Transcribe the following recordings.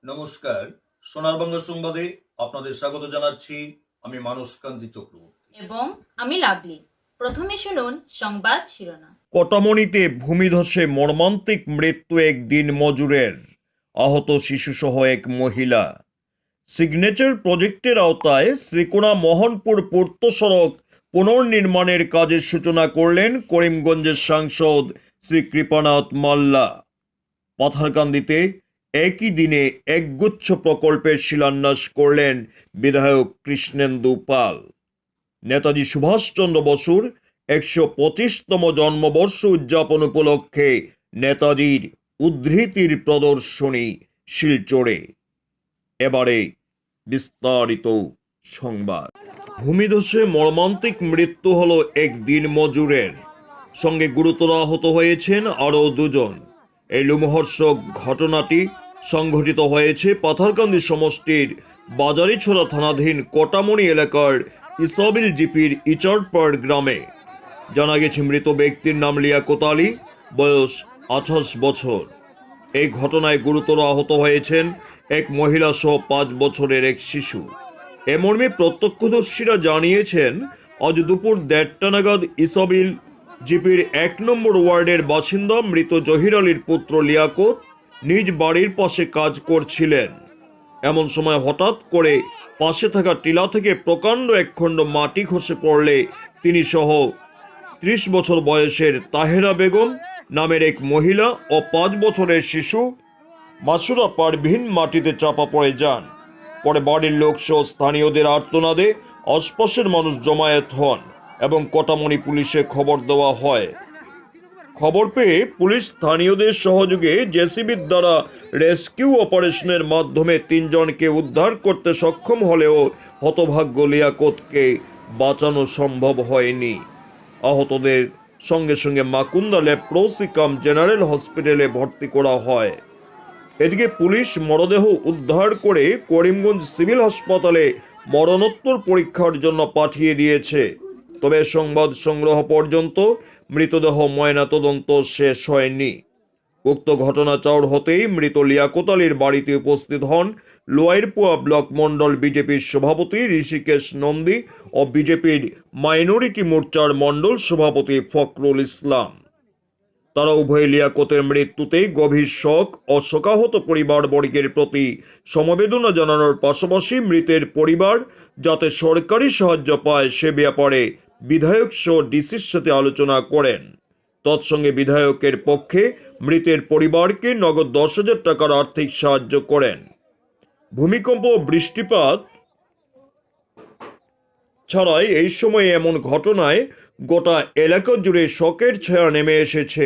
নমস্কার, সোনার বাংলা সংবাদে আপনাদের স্বাগত জানাচ্ছি। আমি মানসকান্তি চক্রবর্তী এবং আমি লাভলি। প্রথমে শুনুন সংবাদ শিরোনাম। কটামনিতে ভূমিধসে মর্মান্তিক মৃত্যু এক দিন মজুরের, আহত শিশুসহ এক মহিলা। সিগনেচার প্রজেক্টের আওতায় শ্রীকোনা মোহনপুর পূর্ত সড়ক পুনর্নির্মাণের কাজের সূচনা করলেন করিমগঞ্জের সাংসদ শ্রী কৃপানাথ মাল্লা। পাথারকান্দিতে একই দিনে একগুচ্ছ প্রকল্পের শিলান্যাস করলেন বিধায়ক কৃষ্ণেন্দু পাল। নেতাজি সুভাষচন্দ্র বসুর ১২৫তম জন্মবর্ষ উদযাপন উপলক্ষে নেতাজির উদ্ধৃতির প্রদর্শনী শিলচরে। এবারে বিস্তারিত সংবাদ। ভূমিধসে মর্মান্তিক মৃত্যু হলো এক দিন মজুরের, সঙ্গে গুরুতর আহত হয়েছেন আরও দুজন। এই লোমহর্ষক ঘটনাটি সংঘটিত হয়েছে পাথারকান্দি সমষ্টির বাজারিছড়া থানাধীন কটামনি এলাকার ইসাবিল জিপির ইচারপাড় গ্রামে। জানা গেছে মৃত ব্যক্তির নাম লিয়াকত আলী, বয়স 28 বছর। এই ঘটনায় গুরুতর আহত হয়েছেন এক মহিলা সহ 5 বছরের এক শিশু। এ মর্মে প্রত্যক্ষদর্শীরা জানিয়েছেন, আজ দুপুর 1:30টা নাগাদ ইসাবিল জিপির 1 নম্বর ওয়ার্ডের বাসিন্দা মৃত জহির আলীর পুত্র লিয়াকত নিজ বাড়ির পাশে কাজ করছিলেন। এমন সময় হঠাৎ করে পাশে থাকা টিলা থেকে প্রকাণ্ড একখণ্ড মাটি খসে পড়লে তিনি সহ 30 বছর বয়সের তাহেরা বেগম নামের এক মহিলা ও 5 বছরের শিশু মাসুরা পারভিন মাটিতে চাপা পড়ে যান। পরে বাড়ির লোক সহ স্থানীয়দের আর্তনাদে আশপাশের মানুষ জমায়েত হন এবং কটামনি পুলিশে খবর দেওয়া হয়। খবর পেয়ে পুলিশ স্থানীয়দের সহযোগে জেসিবির দ্বারা রেস্কিউ অপারেশনের মাধ্যমে 3 জনকে উদ্ধার করতে সক্ষম হলেও হতভাগ্য লিয়াকতকে বাঁচানো সম্ভব হয়নি। আহতদের সঙ্গে সঙ্গে মাকুন্দা লেপ্রোসি কাম জেনারেল হসপিটালে ভর্তি করা হয়। এদিকে পুলিশ মরদেহ উদ্ধার করে করিমগঞ্জ সিভিল হাসপাতালে মরণোত্তর পরীক্ষার জন্য পাঠিয়ে দিয়েছে। তবে সংবাদ সংগ্রহ পর্যন্ত মৃতদেহ ময়নাতদন্ত শেষ হয়নি। উক্ত ঘটনা চাউর হতেই মৃত লিয়াকত আলীর বাড়িতে উপস্থিত হন লোয়াইরপুয়া ব্লক মন্ডল বিজেপির সভাপতি ঋষিকেশ নন্দী ও বিজেপির মাইনরিটি মোর্চার মন্ডল সভাপতি ফখরুল ইসলাম। তারা উভয় লিয়াকতের মৃত্যুতে গভীর শোক ও শোকাহত পরিবারবর্গের প্রতি সমবেদনা জানানোর পাশাপাশি মৃতের পরিবার যাতে সরকারি সাহায্য পায় সে ব্যাপারে বিধায়ক সহ ডিসির সাথে আলোচনা করেন। তৎসঙ্গে বিধায়কের পক্ষে মৃতের পরিবারকে নগদ 10,000 টাকার আর্থিক সাহায্য করেন। ভূমিকম্প ও বৃষ্টিপাত ছাড়াই এই সময়ে এমন ঘটনায় গোটা এলাকা জুড়ে শোকের ছায়া নেমে এসেছে।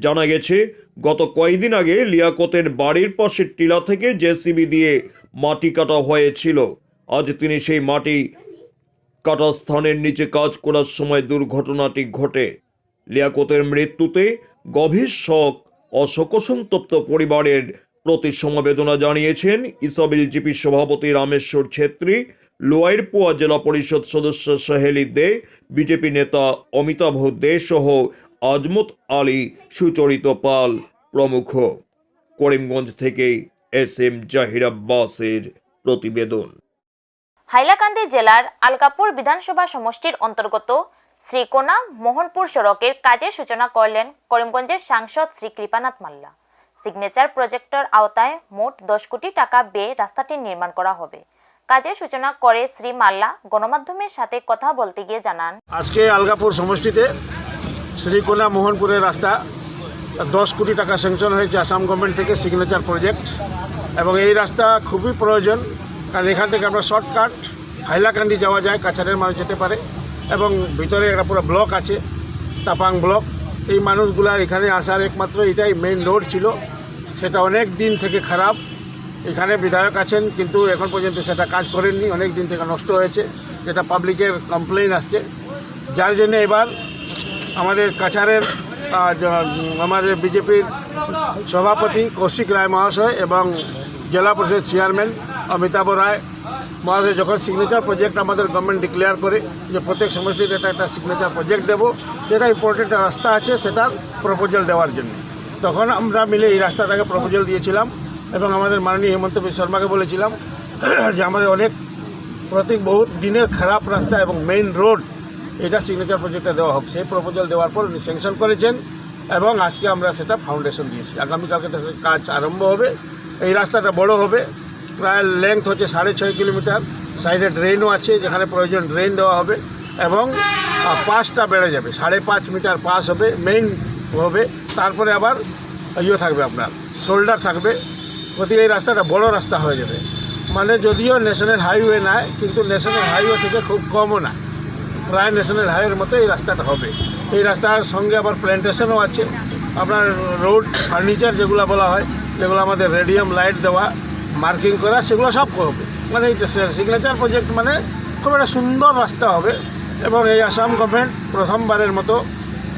জানা গেছে, গত কয়েকদিন আগে লিয়াকতের বাড়ির পাশের টিলা থেকে জেসিবি দিয়ে মাটি কাটা হয়েছিল। আজ তিনি সেই মাটি কাটা স্থানের নিচে কাজ করার সময় দুর্ঘটনাটি ঘটে। লিয়াকতের মৃত্যুতে গভীর শোক ও শোকসন্তপ্ত পরিবারের প্রতি সমবেদনা জানিয়েছেন ইসাবিল জিপি সভাপতি রামেশ্বর ছেত্রী, লোয়াইরপুয়া জেলা পরিষদ সদস্য সাহেলি দে, বিজেপি নেতা অমিতাভ দে সহ আজমত আলী, সুচরিত পাল প্রমুখ। করিমগঞ্জ থেকে SM জাহির আব্বাসের প্রতিবেদন। হাইলাকান্দি জেলার আলকাপুর বিধানসভা সমষ্টির অন্তর্গত শ্রীকোনা মোহনপুর সড়কের কাজের সূচনা করলেন করিমগঞ্জের সাংসদ শ্রী কৃপানাথ মাল্লা। সিগনেচার প্রজেক্টের আওতায় মোট 10 কোটি টাকা ব্যয়ে রাস্তাটি নির্মাণ করা হবে। কাজের সূচনা করে শ্রী মাল্লা গণমাধ্যমের সাথে কথা বলতে গিয়ে জানান, আজকে আলগাপুর সমষ্টিতে শ্রীকোনা মোহনপুরের রাস্তা 10 কোটি টাকা স্যাংশন হয়েছে আসাম গভর্নমেন্ট থেকে, সিগনেচার প্রজেক্ট। এবং এই রাস্তা খুবই প্রয়োজন, কারণ এখান থেকে আমরা শর্টকাট হাইলাকান্দি যাওয়া যায়, কাছাড়ের মানুষ যেতে পারে। এবং ভিতরে একটা পুরো ব্লক আছে, তাপাং ব্লক। এই মানুষগুলার এখানে আসার একমাত্র এটাই মেইন রোড ছিল, সেটা অনেক দিন থেকে খারাপ। এখানে বিধায়ক আছেন কিন্তু এখন পর্যন্ত সেটা কাজ করেননি, অনেক দিন থেকে নষ্ট হয়েছে, যেটা পাবলিকের কমপ্লেইন আসছে। যার জন্য এবার আমাদের কাছাড়ের আমাদের বিজেপির সভাপতি কৌশিক রায় মহাশয় এবং জেলা পরিষদ চেয়ারম্যান অমিতাভ রায় মহাশয় যখন সিগনেচার প্রজেক্ট আমাদের গভর্নমেন্ট ডিক্লেয়ার করে যে প্রত্যেক সমষ্টিতে একটা সিগনেচার প্রজেক্ট দেবো, যেটা ইম্পর্টেন্ট রাস্তা আছে সেটার প্রপোজাল দেওয়ার জন্য, তখন আমরা মিলে এই রাস্তাটাকে প্রপোজাল দিয়েছিলাম। এবং আমাদের মাননীয় হেমন্ত বিশ্ব শর্মাকে বলেছিলাম যে আমাদের অনেক বহুত দিনের খারাপ রাস্তা এবং মেইন রোড এটা সিগনেচার প্রজেক্টে দেওয়া হোক, সেই প্রপোজাল দেওয়ার পর উনি স্যাংশন করেছেন এবং আজকে আমরা সেটা ফাউন্ডেশন দিয়েছি। আগামীকালকে থেকে কাজ আরম্ভ হবে। এই রাস্তাটা বড় হবে, প্রায় লেংথ হচ্ছে 6.5 কিলোমিটার, সাইডে ড্রেনও আছে, যেখানে প্রয়োজন ড্রেন দেওয়া হবে এবং পাসটা বেড়ে যাবে, 5.5 মিটার পাস হবে, মেইন হবে, তারপরে আবার থাকবে আপনার শোল্ডার থাকবে। গতিকে এই রাস্তাটা বড় রাস্তা হয়ে যাবে, মানে যদিও ন্যাশনাল হাইওয়ে নয় কিন্তু ন্যাশনাল হাইওয়ে থেকে খুব কমও না, প্রায় ন্যাশনাল হাইওয়ের মতো এই রাস্তাটা হবে। এই রাস্তার সঙ্গে আবার প্ল্যান্টেশনও আছে, আপনার রোড ফার্নিচার যেগুলো বলা হয়, যেগুলো আমাদের রেডিয়াম লাইট দেওয়া, মার্কিং করা, সেগুলো সব হবে। মানে এই সিগনেচার প্রজেক্ট মানে খুব একটা সুন্দর রাস্তা হবে। এবং এই আসাম গভর্নমেন্ট প্রথমবারের মতো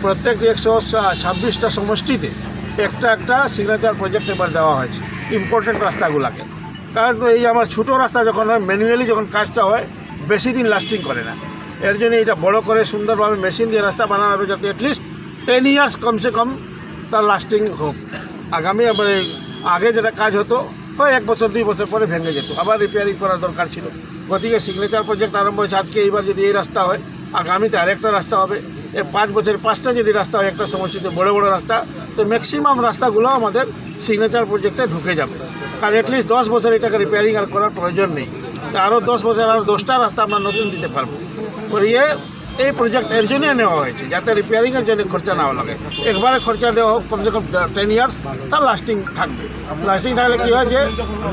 প্রত্যেক 126টা সমষ্টিতে একটা সিগনেচার প্রজেক্ট এবার দেওয়া হয়েছে ইম্পর্টেন্ট রাস্তাগুলোকে। কারণ এই আমার ছোটো রাস্তা যখন হয়, ম্যানুয়ালি যখন কাজটা হয়, বেশি দিন লাস্টিং করে না। এর জন্য এটা বড় করে সুন্দরভাবে মেশিন দিয়ে রাস্তা বানানো হবে, যাতে অ্যাটলিস্ট 10 ইয়ার্স কমসে কম তার লাস্টিং হোক। আগে যেটা কাজ হতো হয় 1 বছর 2 বছর পরে ভেঙে যেত, আবার রিপেয়ারিং করার দরকার ছিল। গতিকে সিগনেচার প্রজেক্ট আরম্ভ হয়েছে আজকে। এইবার যদি এই রাস্তা হয়, আগামীতে আরেকটা রাস্তা হবে। 5 বছর 5টা যদি রাস্তা হয় একটা সমষ্টিতে, বড় বড় রাস্তা, তো ম্যাক্সিমাম রাস্তাগুলো আমাদের সিগনেচার প্রজেক্টে ঢুকে যাবে। কারণ অ্যাটলিস্ট 10 বছর এটাকে রিপেয়ারিং আর করার প্রয়োজন নেই। আরও 10 বছর আরও 10টা রাস্তা আমরা নতুন দিতে পারবো। এই প্রজেক্ট এর জন্য নেওয়া হয়েছে, যাতে রিপেয়ারিংয়ের জন্য খরচা না লাগে। একবারে খরচা দেওয়া হোক, কমসে কম 10 ইয়ার্স তার লাস্টিং থাকবে। লাস্টিং থাকলে কী হয় যে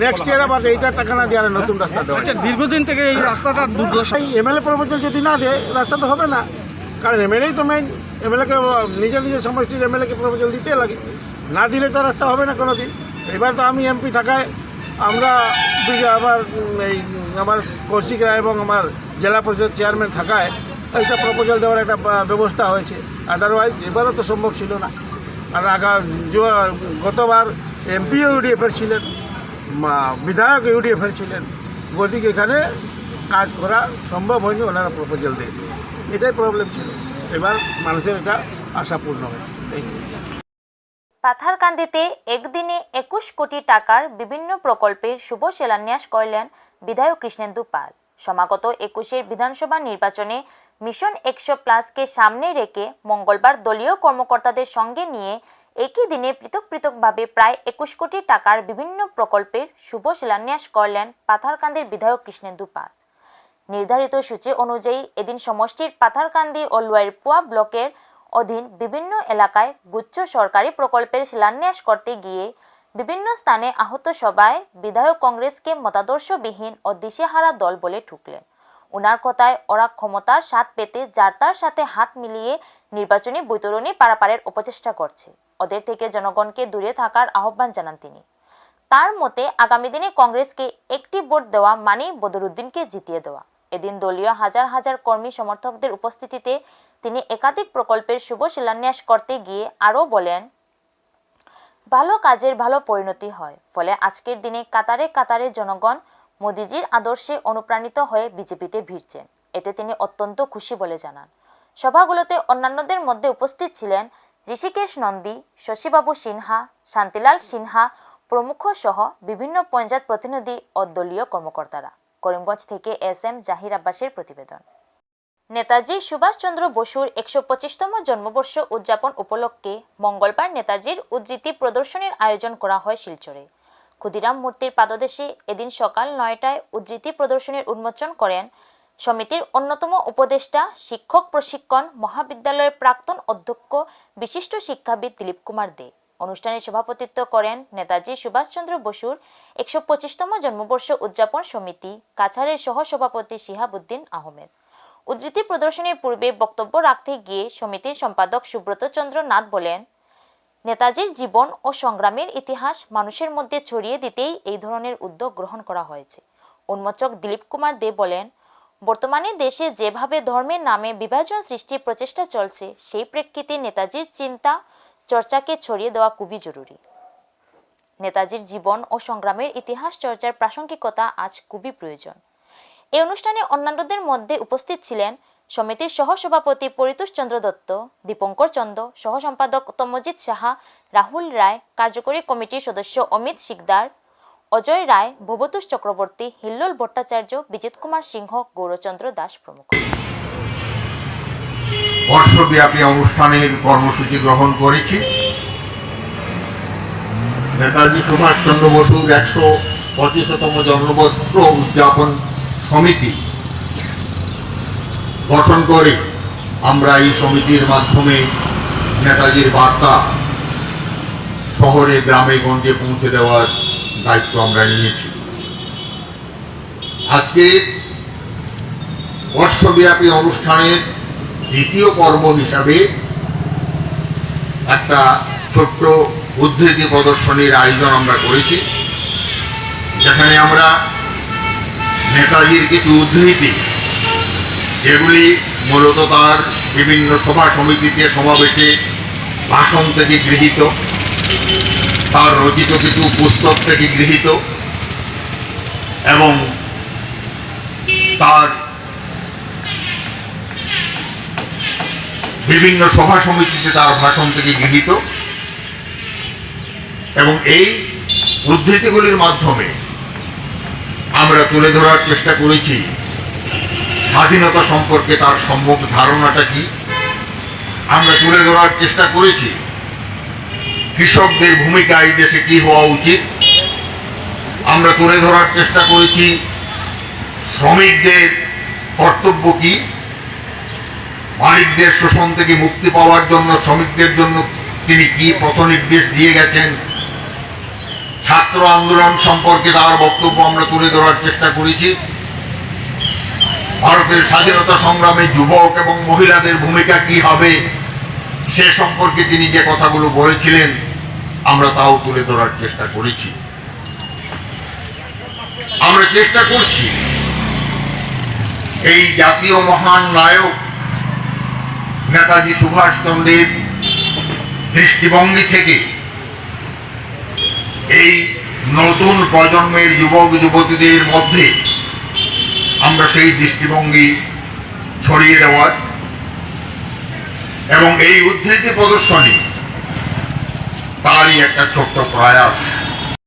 নেক্সট ইয়ার আবার এইটা টাকা না দিয়ে আর নতুন রাস্তা দেওয়া। আচ্ছা, দীর্ঘদিন থেকে এই রাস্তাটা দুর্দশা। এমএলএ প্রপোজাল যদি না দেয় রাস্তা তো হবে না, কারণ এমএলএই তো মেইন। এমএলএকে নিজের সমষ্টির এমএলএকে প্রপোজাল দিতে লাগে, না দিলে তো রাস্তা হবে না কোনো দিন। এবার তো আমি এমপি থাকায় আমরা আমার কৌশিক রায় এবং আমার জেলা পরিষদ চেয়ারম্যান থাকায় এইটা প্রপোজাল দেওয়ার একটা ব্যবস্থা হয়েছে। আদারওয়াইজ এবারও তো সম্ভব ছিল না। আর গতবার এমপি ইউডিএফের ছিলেন, বিধায়ক ইউডিএফের ছিলেন, গতিকে এখানে কাজ করা সম্ভব হয়নি, ওনারা প্রপোজাল দিয়ে দিল। এটাই প্রবলেম ছিল। এবার মানুষের এটা আশাপূর্ণ হয়েছে। পাথারকান্দিতে একদিনে 21 কোটি টাকার বিভিন্ন প্রকল্পের শুভ শিলান্যাস করলেন বিধায়ক কৃষ্ণেন্দু পাল। সমাগত 21-এর বিধানসভা নির্বাচনে মিশন 100+কে সামনে রেখে মঙ্গলবার দলীয় কর্মকর্তাদের সঙ্গে নিয়ে একই দিনে পৃথকভাবে প্রায় 21 কোটি টাকার বিভিন্ন প্রকল্পের শুভ শিলান্যাস করলেন পাথারকান্দির বিধায়ক কৃষ্ণেন্দু পাল। নির্ধারিত সূচি অনুযায়ী এদিন সমষ্টির পাথারকান্দি ও লোয়ারপুয়া ব্লকের অধীন বিভিন্ন এলাকায় গুচ্ছ সরকারি প্রকল্পের শিলান্যাস করতে গিয়ে বিভিন্ন স্থানে আহত সবাই বিধায়ক কংগ্রেসকে মতাদর্শবিহীন ও দিশেহারা দল বলে ঠুকলেন। ওনার কথায় ওরা ক্ষমতার স্বাদ পেতে যার তার সাথে হাত মিলিয়ে নির্বাচনী বৈতরণী পারাপারের অপচেষ্টা করছে, ওদের থেকে জনগণকে দূরে থাকার আহ্বান জানান তিনি। তার মতে আগামী দিনে কংগ্রেসকে একটি ভোট দেওয়া মানেই বদরুদ্দিনকে জিতিয়ে দেওয়া। এদিন দলীয় হাজার হাজার কর্মী সমর্থকদের উপস্থিতিতে তিনি একাধিক প্রকল্পের শুভ শিলান্যাস করতে গিয়ে আরও বলেন, ভালো কাজের ভালো পরিণতি হয়, ফলে আজকের দিনে কাতারে কাতারে জনগণ মোদিজির আদর্শে অনুপ্রাণিত হয়ে বিজেপিতে ভিড়ছেন। এতে তিনি অত্যন্ত খুশি বলে জানান। সভাগুলোতে অন্যান্যদের মধ্যে উপস্থিত ছিলেন ঋষিকেশ নন্দী, শশীবাবু সিনহা, শান্তিলাল সিনহা প্রমুখ সহ বিভিন্ন পঞ্চায়েত প্রতিনিধি ও দলীয় কর্মকর্তারা। করিমগঞ্জ থেকে SM জাহির আব্বাসের প্রতিবেদন। নেতাজি সুভাষচন্দ্র বসুর 125তম জন্মবর্ষ উদযাপন উপলক্ষে মঙ্গলবার নেতাজির উদ্ধৃতি প্রদর্শনীর আয়োজন করা হয় শিলচরে। ক্ষুদিরাম মূর্তির পাদদেশে এদিন সকাল 9টায় উদ্ধৃতি প্রদর্শনীর উন্মোচন করেন সমিতির অন্যতম উপদেষ্টা, শিক্ষক প্রশিক্ষণ মহাবিদ্যালয়ের প্রাক্তন অধ্যক্ষ বিশিষ্ট শিক্ষাবিদ দিলীপ কুমার দে। অনুষ্ঠানে সভাপতিত্ব করেন নেতাজি সুভাষচন্দ্র বসুর 125তম জন্মবর্ষ উদযাপন সমিতি কাছাড়ের সহসভাপতি শিহাবুদ্দিন আহমেদ। উদ্ধৃতি প্রদর্শনীর পূর্বে বক্তব্য রাখতে গিয়ে সমিতির সম্পাদক সুব্রত চন্দ্র নাথ বলেন, নেতাজির জীবন ও সংগ্রামের ইতিহাস মানুষের মধ্যে ছড়িয়ে দিতেই এই ধরনের উদ্যোগ গ্রহণ করা হয়েছে। উন্মোচক দিলীপ কুমার দে বলেন, বর্তমানে দেশে যেভাবে ধর্মের নামে বিভাজন সৃষ্টির প্রচেষ্টা চলছে, সেই প্রেক্ষিতে নেতাজির চিন্তা চর্চাকে ছড়িয়ে দেওয়া খুবই জরুরি। নেতাজির জীবন ও সংগ্রামের ইতিহাস চর্চার প্রাসঙ্গিকতা আজ খুবই প্রয়োজন। এই অনুষ্ঠানে অন্যান্যদের মধ্যে উপস্থিত ছিলেন সমিতির সহসভাপতি পরিতোষ চন্দ্র দত্ত, দীপঙ্কর চন্দ, সহ সম্পাদক তমজিৎ সাহা, রাহুল রায়, কার্যকরী কমিটির সদস্য অমিত শিকদার, অজয় রায়, ভবতোষ চক্রবর্তী, হিল্লোল ভট্টাচার্য, বিজিত কুমার সিংহ, গৌরচন্দ্র দাস প্রমুখ। বর্ষব্যাপী অনুষ্ঠানের কর্মসূচি গ্রহণ করেছি। নেতাজি সুভাষচন্দ্র বসুর 125তম জন্মবর্ষ উদযাপন সমিতি গঠন করে আমরা এই সমিতির মাধ্যমে নেতাজির বার্তা শহরে গ্রামে গঞ্জে পৌঁছে দেওয়ার দায়িত্ব আমরা নিয়েছি। আজকে বর্ষব্যাপী অনুষ্ঠানের দ্বিতীয় পর্ব হিসাবে একটা ছোট্ট উদ্ধৃতি প্রদর্শনীর আয়োজন আমরা করেছি, যেখানে আমরা নেতাজির কিছু উদ্ধৃতি, যেগুলি মূলত তার বিভিন্ন সভা সমিতিতে সমাবেশে ভাষণ থেকে গৃহীত, তার রচিত কিছু পুস্তক থেকে গৃহীত এবং তার বিভিন্ন সভা সমিতিতে তার ভাষণ থেকে গৃহীত, এবং এই উদ্ধৃতিগুলির মাধ্যমে আমরা তুলে ধরার চেষ্টা করেছি স্বাধীনতা সম্পর্কে তার সম্যক ধারণাটা কি। আমরা তুলে ধরার চেষ্টা করেছি কৃষকদের ভূমিকা এই দেশে কি হওয়া উচিত। আমরা তুলে ধরার চেষ্টা করেছি শ্রমিকদের কর্তব্য কি, মালিকদের শোষণ থেকে মুক্তি পাওয়ার জন্য শ্রমিকদের জন্য তিনি কি পথনির্দেশ দিয়ে গেছেন। ছাত্র আন্দোলন সম্পর্কে তার বক্তব্য আমরা তুলে ধরার চেষ্টা করেছি। ভারতের স্বাধীনতা সংগ্রামে যুবক এবং মহিলাদের ভূমিকা কি হবে সে সম্পর্কে তিনি যে কথাগুলো বলেছিলেন আমরা তাও তুলে ধরার চেষ্টা করেছি। আমরা চেষ্টা করছি এই জাতীয় মহান নায়ক নেতাজি সুভাষচন্দ্রের দৃষ্টিভঙ্গি থেকে এই নতুন প্রজন্মের যুবক যুবতীদের মধ্যে আমরা সেই দৃষ্টিভঙ্গি ছড়িয়ে দেওয়ার এবং এই উদ্ধৃতি প্রদর্শনী তারই একটা ছোট্ট প্রয়াস।